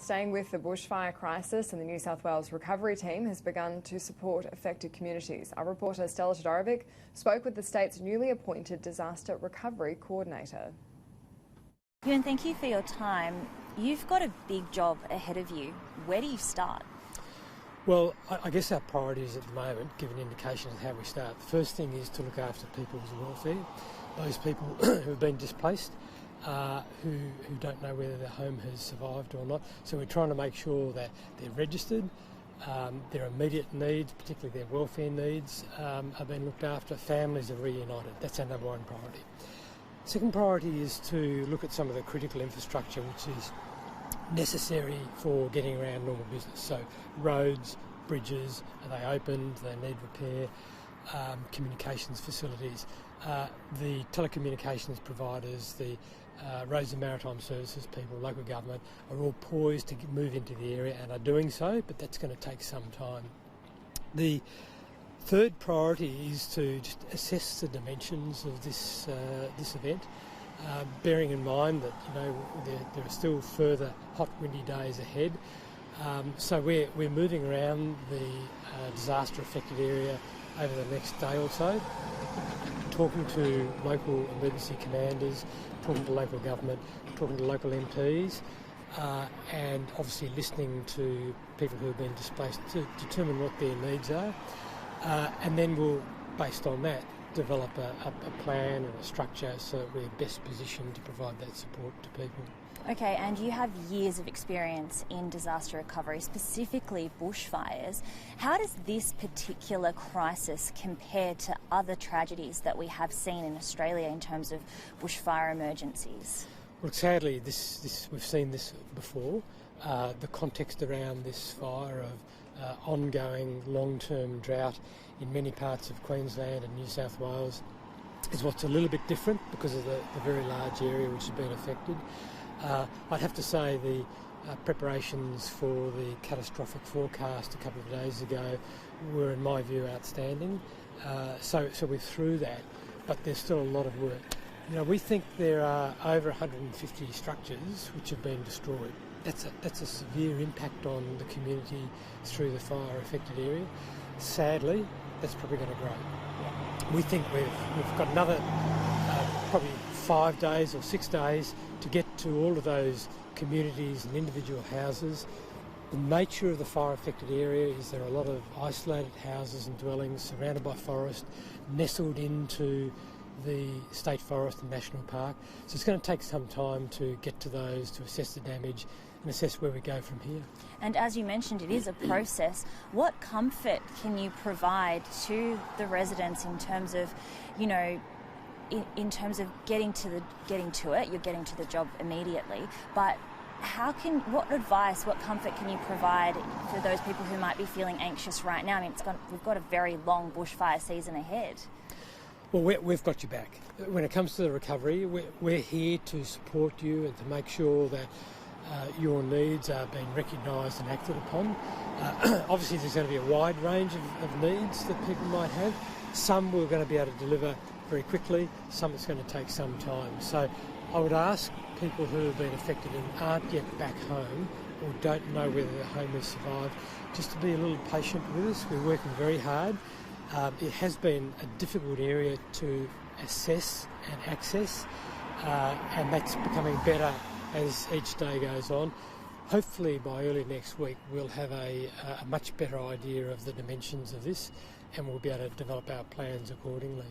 Staying with the bushfire crisis, and the New South Wales recovery team has begun to support affected communities. Our reporter Stella Todorovic spoke with the state's newly appointed disaster recovery coordinator. Euan, thank you for your time. You've got a big job ahead of you. Where do you start? Well, I guess our priorities at the moment give an indication of how we start. The first thing is to look after people's welfare, those people who have been displaced, who don't know whether their home has survived or not. So we're trying to make sure that they're registered, their immediate needs, particularly their welfare needs, are being looked after, families are reunited. That's our number one priority. Second priority is to look at some of the critical infrastructure which is necessary for getting around normal business. So roads, bridges, are they opened, do they need repair, communications facilities, the telecommunications providers, the roads and maritime services people, local government are all poised to move into the area and are doing so, but that's going to take some time. The third priority is to just assess the dimensions of this event, bearing in mind that there are still further hot, windy days ahead. So we're moving around the disaster-affected area over the next day or so, talking to local emergency commanders, talking to local government, talking to local MPs, and obviously listening to people who have been displaced to determine what their needs are. And then we'll, based on that, develop a plan and a structure so that we're best positioned to provide that support to people. Okay, and you have years of experience in disaster recovery, specifically bushfires. How does this particular crisis compare to other tragedies that we have seen in Australia in terms of bushfire emergencies? Well, sadly, we've seen this before. The context around this fire of ongoing long-term drought in many parts of Queensland and New South Wales is what's a little bit different because of the very large area which has been affected. I'd have to say the preparations for the catastrophic forecast a couple of days ago were, in my view, outstanding. So we're through that, but there's still a lot of work. We think there are over 150 structures which have been destroyed. That's a severe impact on the community through the fire-affected area. Sadly, that's probably going to grow. We think we've got another probably 5 days or 6 days to get to all of those communities and individual houses. The nature of the fire-affected area is there are a lot of isolated houses and dwellings surrounded by forest, nestled into the state forest and national park. So it's going to take some time to get to those, to assess the damage and assess where we go from here. And as you mentioned, it is a process. What comfort can you provide to the residents in terms of, in terms of getting to it? You're getting to the job immediately, but what advice, what comfort can you provide for those people who might be feeling anxious right now? I mean, we've got a very long bushfire season ahead. Well, we've got you back. When it comes to the recovery, we're here to support you and to make sure that your needs are being recognised and acted upon. Obviously, there's going to be a wide range of needs that people might have. Some we're going to be able to deliver very quickly, some it's going to take some time. So I would ask people who have been affected and aren't yet back home or don't know whether their home has survived, just to be a little patient with us. We're working very hard. It has been a difficult area to assess and access, and that's becoming better as each day goes on. Hopefully by early next week we'll have a much better idea of the dimensions of this and we'll be able to develop our plans accordingly.